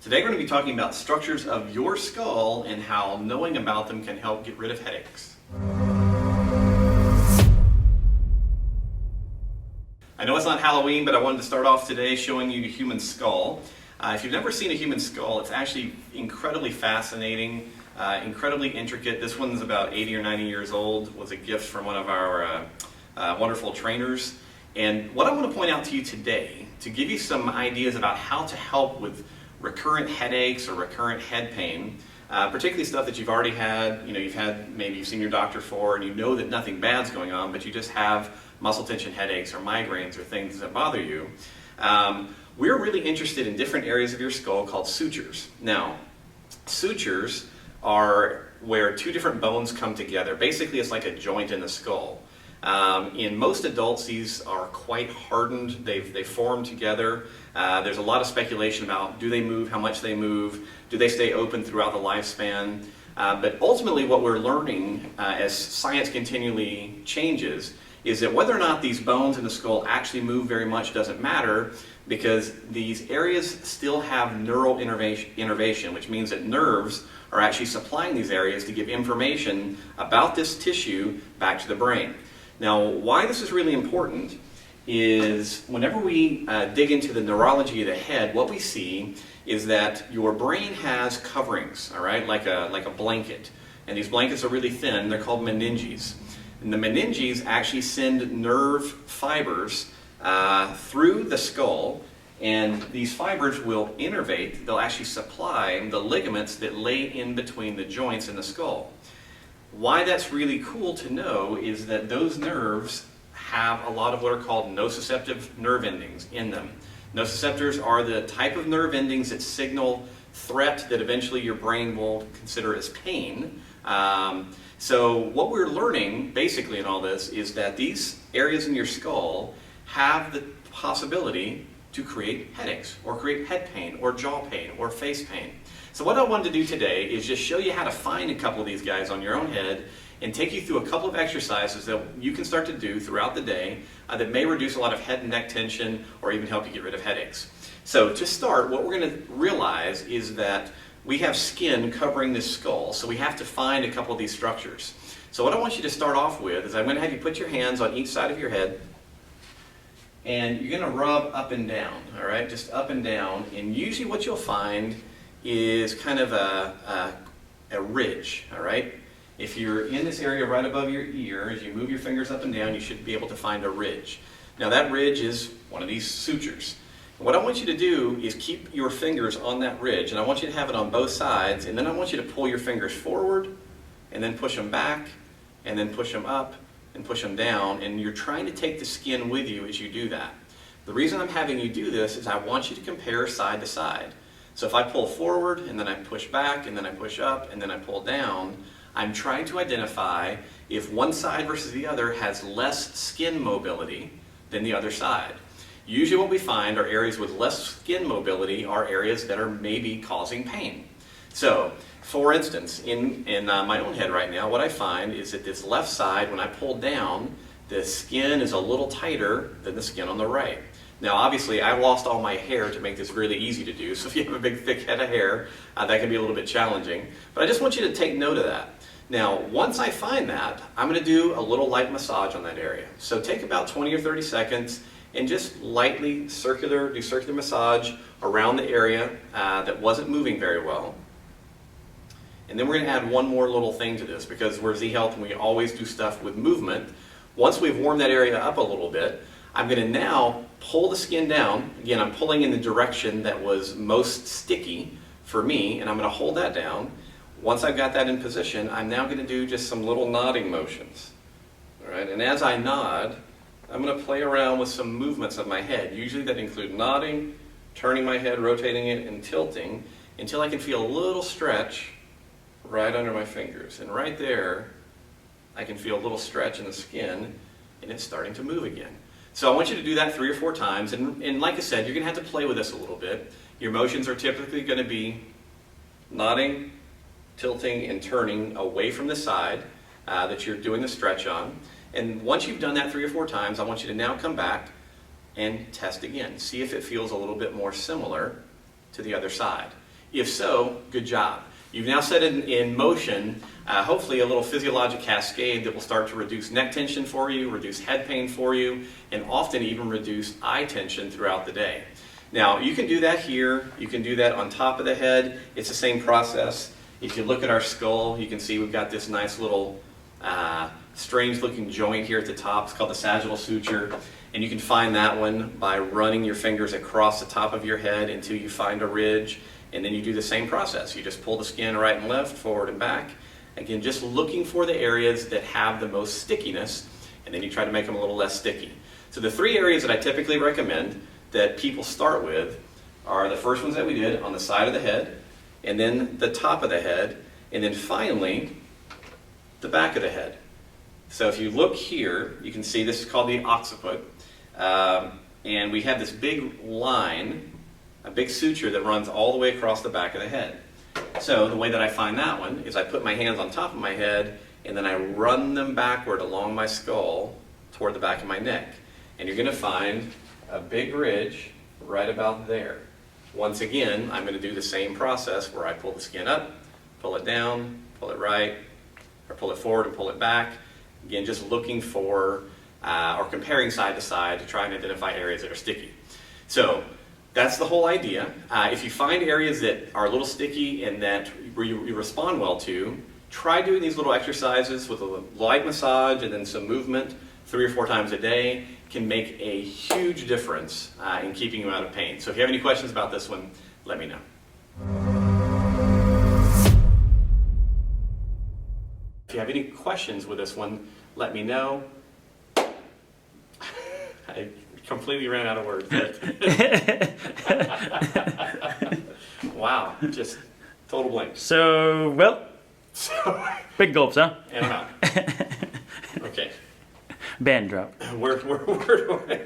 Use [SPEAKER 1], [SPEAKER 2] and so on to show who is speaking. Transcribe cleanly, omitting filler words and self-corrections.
[SPEAKER 1] Today we're going to be talking about structures of your skull and how knowing about them can help get rid of headaches. I know it's not Halloween, but I wanted to start off today showing you the human skull. If you've never seen a human skull, it's actually incredibly fascinating, incredibly intricate. This one's about 80 or 90 years old, was a gift from one of our wonderful trainers. And what I want to point out to you today, to give you some ideas about how to help with recurrent headaches or recurrent head pain, particularly stuff that you've already had, maybe you've seen your doctor for and you know that nothing bad's going on, but you just have muscle tension headaches or migraines or things that bother you. We're really interested in different areas of your skull called sutures. Now, sutures are where two different bones come together. Basically, it's like a joint in the skull. In most adults, these are quite hardened. They form together. There's a lot of speculation about do they move, how much they move, do they stay open throughout the lifespan. But ultimately what we're learning as science continually changes is that whether or not these bones in the skull actually move very much doesn't matter, because these areas still have neural innervation, which means that nerves are actually supplying these areas to give information about this tissue back to the brain. Now, why this is really important is whenever we dig into the neurology of the head, what we see is that your brain has coverings, all right, like a blanket. And these blankets are really thin. They're called meninges. And the meninges actually send nerve fibers through the skull, and these fibers will innervate. They'll actually supply the ligaments that lay in between the joints in the skull. Why that's really cool to know is that those nerves have a lot of what are called nociceptive nerve endings in them. Nociceptors are the type of nerve endings that signal threat that eventually your brain will consider as pain. So what we're learning basically in all this is that these areas in your skull have the possibility to create headaches or create head pain or jaw pain or face pain. So what I wanted to do today is just show you how to find a couple of these guys on your own head and take you through a couple of exercises that you can start to do throughout the day that may reduce a lot of head and neck tension or even help you get rid of headaches. So to start, what we're going to realize is that we have skin covering this skull, so we have to find a couple of these structures. So what I want you to start off with is I'm going to have you put your hands on each side of your head, and you're going to rub up and down, all right, just up and down. And usually what you'll find is kind of a ridge, all right? If you're in this area right above your ear, as you move your fingers up and down, you should be able to find a ridge. Now that ridge is one of these sutures. And what I want you to do is keep your fingers on that ridge, and I want you to have it on both sides, and then I want you to pull your fingers forward, and then push them back, and then push them up, and push them down, and you're trying to take the skin with you as you do that. The reason I'm having you do this is I want you to compare side to side. So if I pull forward, and then I push back, and then I push up, and then I pull down, I'm trying to identify if one side versus the other has less skin mobility than the other side. Usually what we find are areas with less skin mobility are areas that are maybe causing pain. So, for instance, in my own head right now, what I find is that this left side, when I pull down, the skin is a little tighter than the skin on the right. Now, obviously, I lost all my hair to make this really easy to do, so if you have a big, thick head of hair, that can be a little bit challenging. But I just want you to take note of that. Now, once I find that, I'm going to do a little light massage on that area. So take about 20 or 30 seconds and just lightly do circular massage around the area that wasn't moving very well. And then we're going to add one more little thing to this, because we're Z-Health and we always do stuff with movement. Once we've warmed that area up a little bit, I'm going to now pull the skin down. Again, I'm pulling in the direction that was most sticky for me, and I'm going to hold that down. Once I've got that in position, I'm now going to do just some little nodding motions. All right, and as I nod, I'm going to play around with some movements of my head. Usually that include nodding, turning my head, rotating it, and tilting until I can feel a little stretch right under my fingers. And right there, I can feel a little stretch in the skin, and it's starting to move again. So I want you to do that 3 or 4 times, and like I said, you're going to have to play with this a little bit. Your motions are typically going to be nodding, tilting, and turning away from the side that you're doing the stretch on. And once you've done that 3 or 4 times, I want you to now come back and test again. See if it feels a little bit more similar to the other side. If so, good job. You've now set in motion, hopefully, a little physiologic cascade that will start to reduce neck tension for you, reduce head pain for you, and often even reduce eye tension throughout the day. Now, you can do that here. You can do that on top of the head. It's the same process. If you look at our skull, you can see we've got this nice little strange-looking joint here at the top. It's called the sagittal suture. And you can find that one by running your fingers across the top of your head until you find a ridge. And then you do the same process. You just pull the skin right and left, forward and back. Again, just looking for the areas that have the most stickiness, and then you try to make them a little less sticky. So the 3 areas that I typically recommend that people start with are the first ones that we did on the side of the head, and then the top of the head, and then finally the back of the head. So if you look here, you can see this is called the occiput, and we have this big line, a big suture that runs all the way across the back of the head. So the way that I find that one is I put my hands on top of my head and then I run them backward along my skull toward the back of my neck. And you're going to find a big ridge right about there. Once again, I'm going to do the same process where I pull the skin up, pull it down, pull it right, or pull it forward and pull it back. Again, just looking for or comparing side to side to try and identify areas that are sticky. So that's the whole idea. If you find areas that are a little sticky and that you respond well to, try doing these little exercises with a light massage and then some movement 3 or 4 times a day. Can make a huge difference in keeping you out of pain. So if you have any questions about this one, let me know. If you have any questions with this one, let me know. I completely ran out of words. Wow, just total blank.
[SPEAKER 2] So, well, big gulps, huh?
[SPEAKER 1] And I'm out. Okay.
[SPEAKER 2] Band drop.
[SPEAKER 1] Where do I...